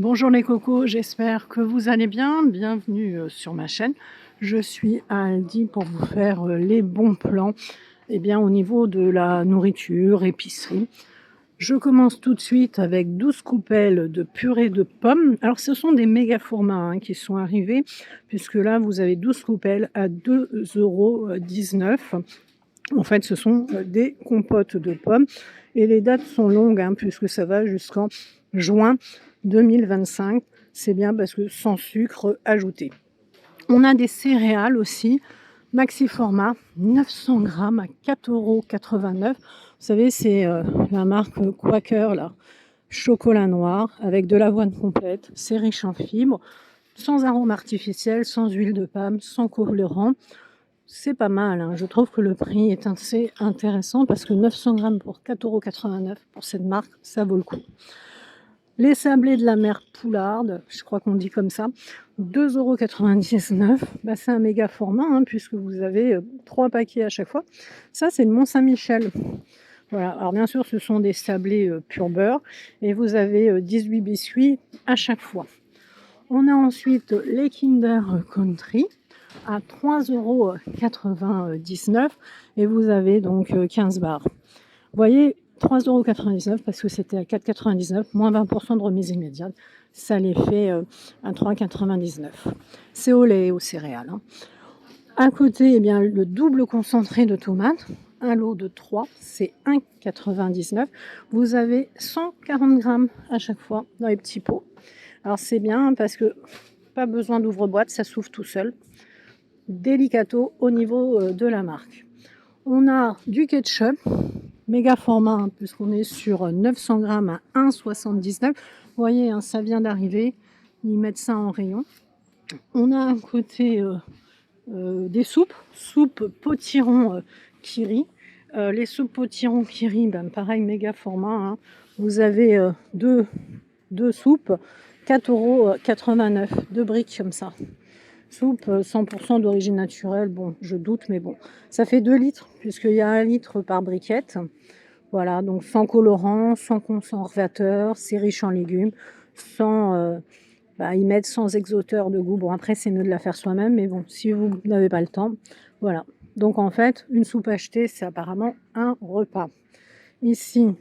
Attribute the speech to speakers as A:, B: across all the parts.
A: Bonjour les cocos, j'espère que vous allez bien. Bienvenue sur ma chaîne. Je suis à Aldi pour vous faire les bons plans au niveau de la nourriture, épicerie. Je commence tout de suite avec 12 coupelles de purée de pommes. Alors ce sont des méga formats qui sont arrivés, puisque là vous avez 12 coupelles à 2,19 €. En fait, ce sont des compotes de pommes et les dates sont longues puisque ça va jusqu'en juin 2025. C'est bien parce que sans sucre ajouté. On a des céréales aussi, maxi format, 900 grammes à 4,89 €. Vous savez, c'est la marque Quaker, là, chocolat noir avec de l'avoine complète. C'est riche en fibres, sans arôme artificiel, sans huile de palme, sans colorant. C'est pas mal, je trouve que le prix est assez intéressant parce que 900 grammes pour 4,89 € pour cette marque, ça vaut le coup. Les sablés de la mer Poularde, je crois qu'on dit comme ça, 2,99 €. C'est un méga format puisque vous avez 3 paquets à chaque fois. Ça, c'est le Mont-Saint-Michel. Voilà, alors bien sûr, ce sont des sablés pur beurre et vous avez 18 biscuits à chaque fois. On a ensuite les Kinder Country à 3,99 € et vous avez donc 15 barres. Vous voyez, 3,99 € parce que c'était à 4,99 €, moins 20% de remise immédiate. Ça les fait à 3,99 €. C'est au lait et aux céréales. À côté, le double concentré de tomates, un lot de 3, c'est 1,99 €. Vous avez 140 grammes à chaque fois dans les petits pots. Alors c'est bien parce que pas besoin d'ouvre-boîte, ça s'ouvre tout seul. Délicato au niveau de la marque. On a du ketchup, méga format, puisqu'on est sur 900 grammes à 1,79 €. Vous voyez, ça vient d'arriver, ils mettent ça en rayon. On a à côté des soupes potiron Kiri. Les soupes potiron Kiri, pareil, méga format. Vous avez deux soupes, 4,89 €, 2 briques comme ça. Soupe 100% d'origine naturelle, bon, je doute, mais bon. Ça fait 2 litres, puisqu'il y a 1 litre par briquette. Voilà, donc sans colorant, sans conservateur, c'est riche en légumes, sans... ils mettent sans exoteur de goût. Bon, après, c'est mieux de la faire soi-même, mais bon, si vous n'avez pas le temps, voilà. Donc, en fait, une soupe achetée, c'est apparemment un repas. Ici,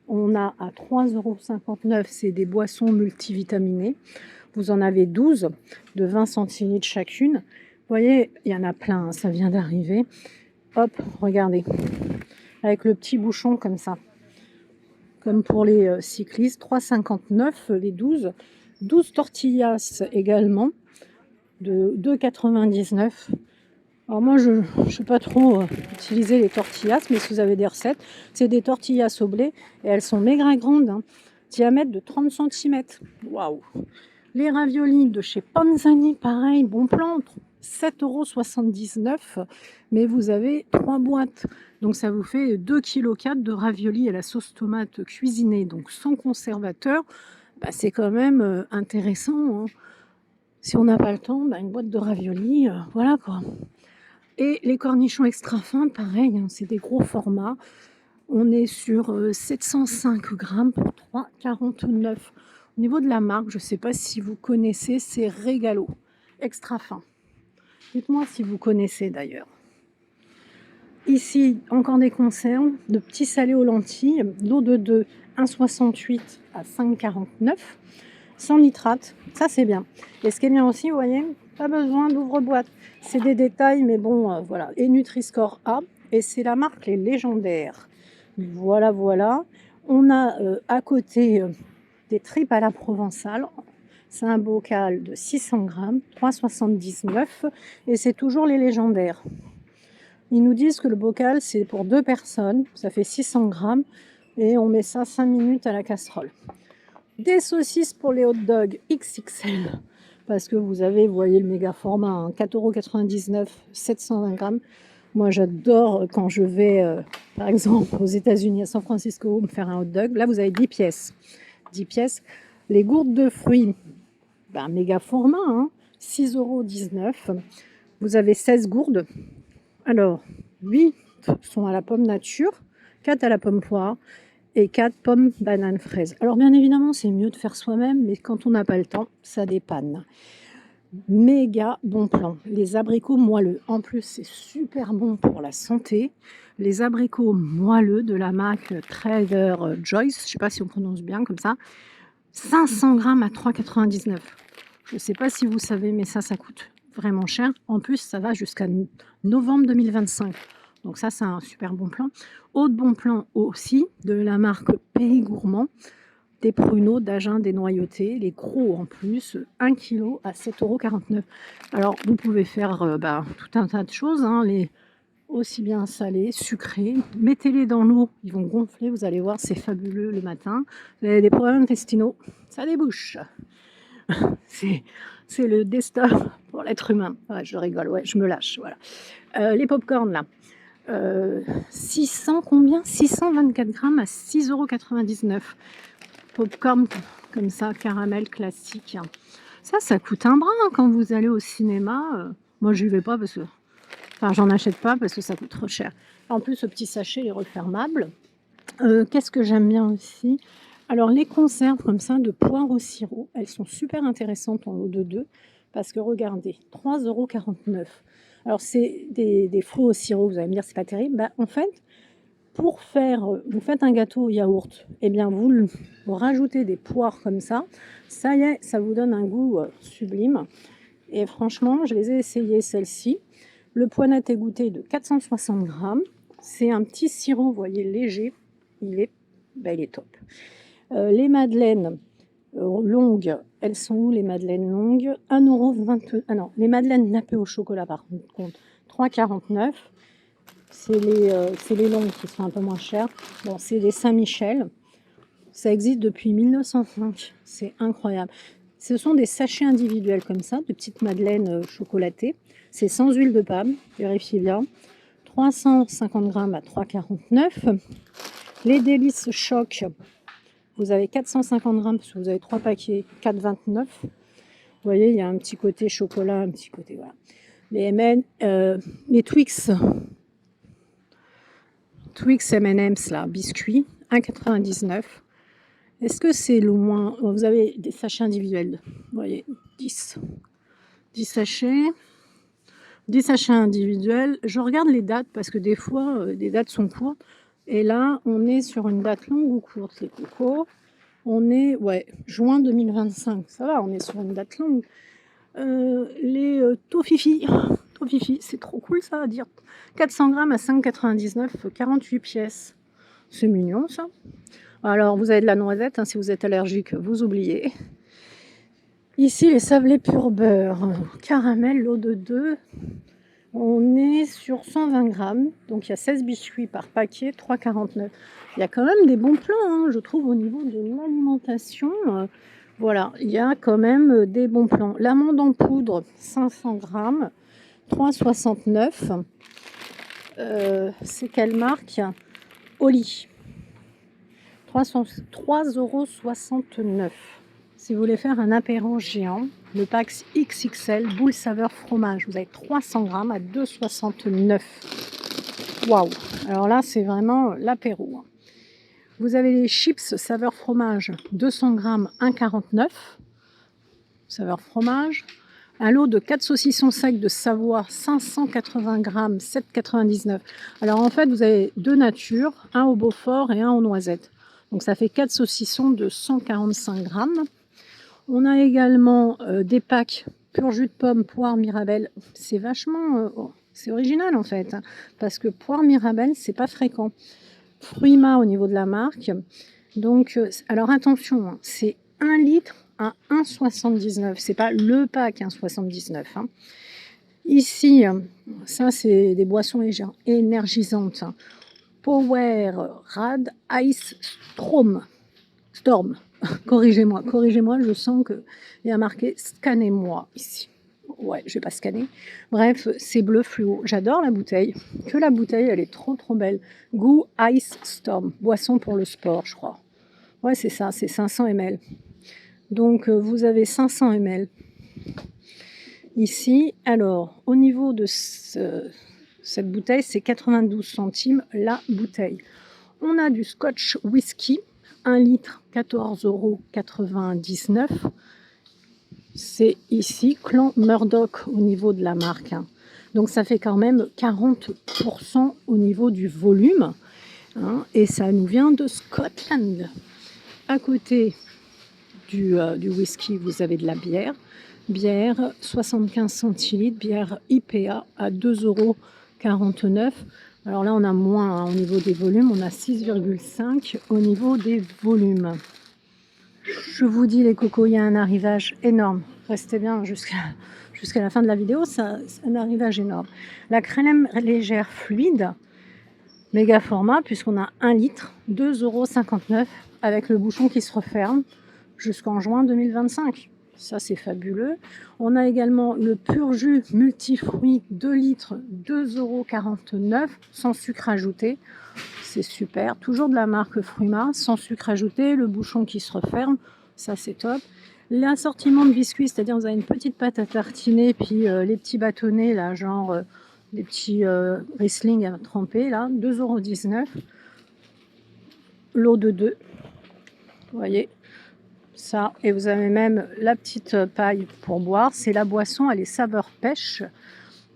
A: on a à 3,59 €, c'est des boissons multivitaminées. Vous en avez 12 de 20 centilitres chacune. Vous voyez, il y en a plein, ça vient d'arriver. Hop, regardez. Avec le petit bouchon comme ça. Comme pour les cyclistes, 3,59 € les 12. 12 tortillas également de 2,99 €. Alors moi, je ne sais pas trop utiliser les tortillas, mais si vous avez des recettes, c'est des tortillas au blé et elles sont méga grandes, diamètre de 30 centimètres. Waouh! Les raviolis de chez Panzani, pareil, bon plan, 7,79 €, mais vous avez 3 boîtes. Donc ça vous fait 2,4 kg de raviolis à la sauce tomate cuisinée, donc sans conservateur. C'est quand même intéressant. Si on n'a pas le temps, une boîte de raviolis, voilà quoi. Et les cornichons extra fins, pareil, c'est des gros formats. On est sur 705 grammes pour 3,49 €. Au niveau de la marque, je ne sais pas si vous connaissez, c'est Régalo, extra fin. Dites-moi si vous connaissez d'ailleurs. Ici, encore des conserves, de petits salés aux lentilles, l'eau de 2, 1,68 € à 5,49 €, sans nitrate, ça c'est bien. Et ce qui est bien aussi, vous voyez, pas besoin d'ouvre-boîte. C'est des détails, mais bon, voilà. Et Nutri-Score A, et c'est la marque Les Légendaires. Voilà, voilà. On a à côté des tripes à la provençale. C'est un bocal de 600 grammes, 3,79 € et c'est toujours Les Légendaires. Ils nous disent que le bocal, c'est pour 2 personnes, ça fait 600 grammes et on met ça 5 minutes à la casserole. Des saucisses pour les hot dogs XXL, parce que vous avez, vous voyez le méga format, 4,99 €, 720 grammes. Moi, j'adore quand je vais, par exemple, aux États-Unis, à San Francisco, me faire un hot dog. Là, vous avez 10 pièces. 10 pièces. Les gourdes de fruits, méga format, 6,19 €. Vous avez 16 gourdes. Alors, 8 sont à la pomme nature, 4 à la pomme poire et 4 pommes, bananes, fraises. Alors bien évidemment, c'est mieux de faire soi-même, mais quand on n'a pas le temps, ça dépanne. Méga bon plan. Les abricots moelleux. En plus, c'est super bon pour la santé. Les abricots moelleux de la marque Trader Joe's, je ne sais pas si on prononce bien comme ça, 500 grammes à 3,99 €. Je ne sais pas si vous savez, mais ça coûte vraiment cher. En plus, ça va jusqu'à novembre 2025. Donc ça, c'est un super bon plan. Autre bon plan aussi, de la marque Pays Gourmand, des pruneaux d'Agen dénoyautés, les gros en plus, 1 kg à 7,49 €. Alors, vous pouvez faire tout un tas de choses, hein, aussi bien salés, sucrés. Mettez-les dans l'eau, ils vont gonfler, vous allez voir, c'est fabuleux le matin. Vous avez des problèmes intestinaux, ça débouche. C'est le destin pour l'être humain. Ouais, je rigole, ouais, je me lâche, voilà. Les pop-corn là, 600 combien 624 grammes à 6,99 €. Popcorn comme ça, caramel classique. Ça coûte un bras hein, quand vous allez au cinéma. Moi, j'y vais pas parce que... Enfin, j'en achète pas parce que ça coûte trop cher. En plus, ce petit sachet est refermable. Qu'est-ce que j'aime bien aussi? Alors, les conserves comme ça de poire au sirop, elles sont super intéressantes en lot de 2 parce que regardez, 3,49 €. Alors, c'est des fruits au sirop, vous allez me dire, c'est pas terrible. Bah, en fait, pour faire, vous faites un gâteau au yaourt, et bien vous rajoutez des poires comme ça y est, ça vous donne un goût sublime. Et franchement, je les ai essayées celles-ci. Le poids net égoutté de 460 grammes. C'est un petit sirop, vous voyez, léger. Il est top. Les madeleines longues, elles sont où les madeleines longues? 1,20 €. Ah non, les madeleines nappées au chocolat par contre, 3,49 €. C'est les longues qui sont un peu moins chères. Bon, c'est les Saint-Michel. Ça existe depuis 1905. C'est incroyable. Ce sont des sachets individuels comme ça, de petites madeleines chocolatées. C'est sans huile de palme, vérifiez bien. 350 grammes à 3,49 €. Les délices choc, vous avez 450 grammes parce que vous avez 3 paquets, 4,29 €. Vous voyez, il y a un petit côté chocolat, un petit côté... Voilà. Les M&M, les Twix M&M's là, biscuits, 1,99 €. Est-ce que c'est loin? Vous avez des sachets individuels, vous voyez, 10 sachets, 10 sachets individuels. Je regarde les dates parce que des fois, des dates sont courtes. Et là, on est sur une date longue ou courte, les cocos. On est, ouais, juin 2025. Ça va, on est sur une date longue. Les Tofifi, c'est trop cool ça à dire. 400 grammes à 5,99 €, 48 pièces. C'est mignon ça. Alors vous avez de la noisette, hein, si vous êtes allergique, vous oubliez. Ici les sablés pur beurre, caramel, lot de 2. On est sur 120 grammes, donc il y a 16 biscuits par paquet, 3,49 €. Il y a quand même des bons plans, hein, je trouve, au niveau de l'alimentation. Voilà, il y a quand même des bons plans. L'amande en poudre, 500 grammes, 3,69 €. C'est quelle marque? Oli. 3,69 €. Si vous voulez faire un apéro géant, le pack XXL, boule saveur fromage, vous avez 300 grammes à 2,69 €. Waouh! Alors là, c'est vraiment l'apéro. Vous avez les chips saveur fromage, 200 grammes, 1,49 €. Saveur fromage. Un lot de 4 saucissons secs de Savoie, 580 grammes, 7,99 €. Alors en fait, vous avez 2 natures, un au Beaufort et un aux noisettes. Donc ça fait 4 saucissons de 145 grammes. On a également des packs pur jus de pomme, poire, mirabelle. C'est vachement... c'est original en fait, hein, parce que poire, mirabelle, c'est pas fréquent. Fruima au niveau de la marque. Donc, alors attention, hein, c'est 1 litre à 1,79 €. C'est pas le pack 1,79 €. Hein. Ici, ça c'est des boissons légères, énergisantes. Hein. Power Rad Ice Storm. Corrigez-moi, je sens qu'il y a marqué scannez-moi ici. Ouais, je vais pas scanner. Bref, c'est bleu fluo. J'adore la bouteille. Que la bouteille, elle est trop belle. Goût Ice Storm. Boisson pour le sport, je crois. Ouais, c'est ça, c'est 500 ml. Donc, vous avez 500 ml ici. Alors, au niveau de cette bouteille, c'est 92 centimes la bouteille. On a du Scotch Whisky, 1 litre, 14,99 €. C'est ici Clan Murdoch au niveau de la marque, hein. Donc ça fait quand même 40% au niveau du volume, hein, et ça nous vient de Scotland. À côté du whisky, vous avez de la bière. Bière 75 centilitres, bière IPA à 2,49 €. Alors là, on a moins, hein, au niveau des volumes, on a 6,5 au niveau des volumes. Je vous dis les cocos, il y a un arrivage énorme. Restez bien jusqu'à la fin de la vidéo, c'est un arrivage énorme. La crème légère fluide, méga format, puisqu'on a 1 litre, 2,59 € avec le bouchon qui se referme jusqu'en juin 2025. Ça, c'est fabuleux. On a également le pur jus multifruits 2 litres, 2,49 € sans sucre ajouté. C'est super. Toujours de la marque Fruima, sans sucre ajouté, le bouchon qui se referme. Ça, c'est top. L'assortiment de biscuits, c'est-à-dire vous avez une petite pâte à tartiner, puis les petits bâtonnets, là, genre des petits Riesling à tremper, là, 2,19 €. L'eau de 2. Vous voyez ça, et vous avez même la petite paille pour boire. C'est la boisson, elle est saveur pêche.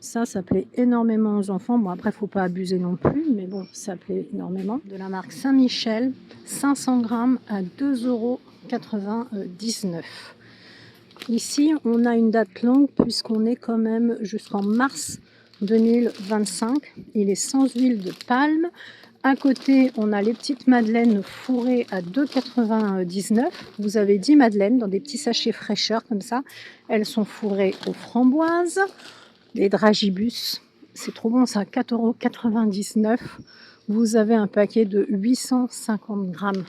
A: Ça plaît énormément aux enfants. Bon, après, il ne faut pas abuser non plus, mais bon, ça plaît énormément. De la marque Saint-Michel, 500 grammes à 2,99 €. Ici, on a une date longue puisqu'on est quand même jusqu'en mars 2025. Il est sans huile de palme. À côté, on a les petites madeleines fourrées à 2,99 €. Vous avez 10 madeleines dans des petits sachets fraîcheur comme ça. Elles sont fourrées aux framboises. Les dragibus, c'est trop bon ça, 4,99 €. Vous avez un paquet de 850 grammes.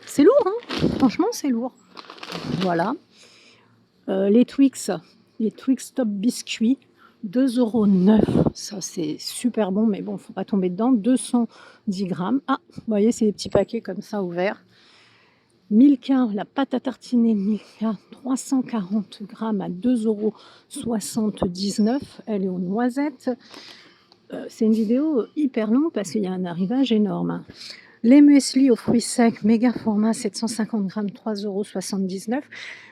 A: C'est lourd, hein, franchement, c'est lourd. Voilà. Les Twix Top Biscuits, 2,09 €. Ça, c'est super bon, mais bon, il ne faut pas tomber dedans. 210 grammes. Ah, vous voyez, c'est des petits paquets comme ça ouverts. Milka, la pâte à tartiner Milka, 340 grammes à 2,79 €. Elle est aux noisettes. C'est une vidéo hyper longue parce qu'il y a un arrivage énorme. Les muesli aux fruits secs, méga format, 750 grammes, 3,79 €.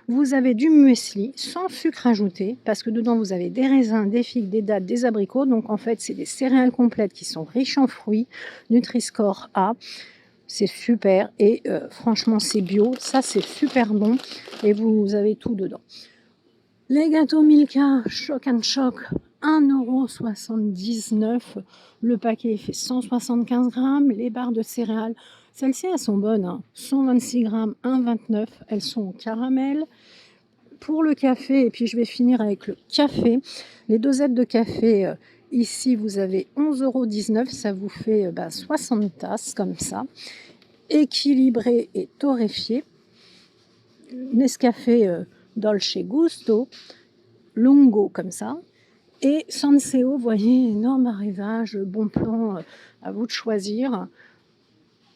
A: Vous avez du muesli sans sucre ajouté, parce que dedans vous avez des raisins, des figues, des dattes, des abricots. Donc en fait, c'est des céréales complètes qui sont riches en fruits, Nutri-Score A. C'est super et franchement, c'est bio. Ça, c'est super bon et vous avez tout dedans. Les gâteaux Milka Choc and Choc, 1,79 €. Le paquet fait 175 grammes. Les barres de céréales, celles-ci, elles sont bonnes, hein. 126 grammes, 1,29 €. Elles sont au caramel. Pour le café, et puis je vais finir avec le café. Les dosettes de café, ici, vous avez 11,19 €. Ça vous fait 60 tasses comme ça. Équilibré et torréfié. Nescafé Dolce Gusto, Lungo comme ça. Et Senseo, vous voyez, énorme arrivage, bon plan, à vous de choisir.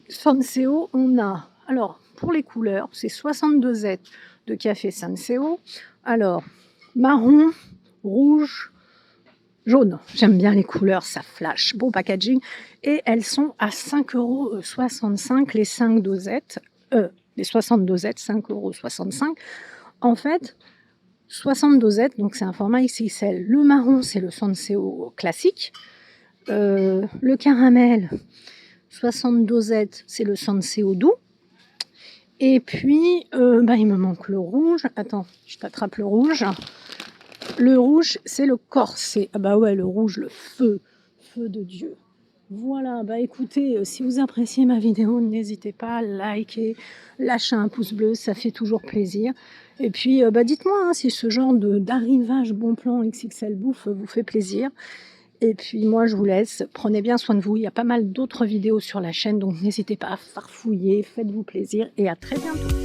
A: Senseo, on a, alors pour les couleurs, c'est 60 dosettes de café Senseo. Alors, marron, rouge, jaune. J'aime bien les couleurs, ça flash. Bon packaging. Et elles sont à 5,65 € les 5 dosettes. Les 60 dosettes, 5,65 €. En fait, 60 dosettes, donc c'est un format XXL. Le marron, c'est le Senseo classique. Le caramel, 60 dosettes, c'est le Senseo doux. Et puis, il me manque le rouge. Attends, je t'attrape le rouge. Le rouge, c'est le corset. Ah bah ouais, le rouge, le feu de Dieu. Voilà, écoutez, si vous appréciez ma vidéo, n'hésitez pas à liker, lâcher un pouce bleu, ça fait toujours plaisir. Et puis, dites-moi hein, si ce genre d'arrivage bon plan XXL bouffe vous fait plaisir. Et puis moi, je vous laisse. Prenez bien soin de vous. Il y a pas mal d'autres vidéos sur la chaîne, donc n'hésitez pas à farfouiller, faites-vous plaisir et à très bientôt.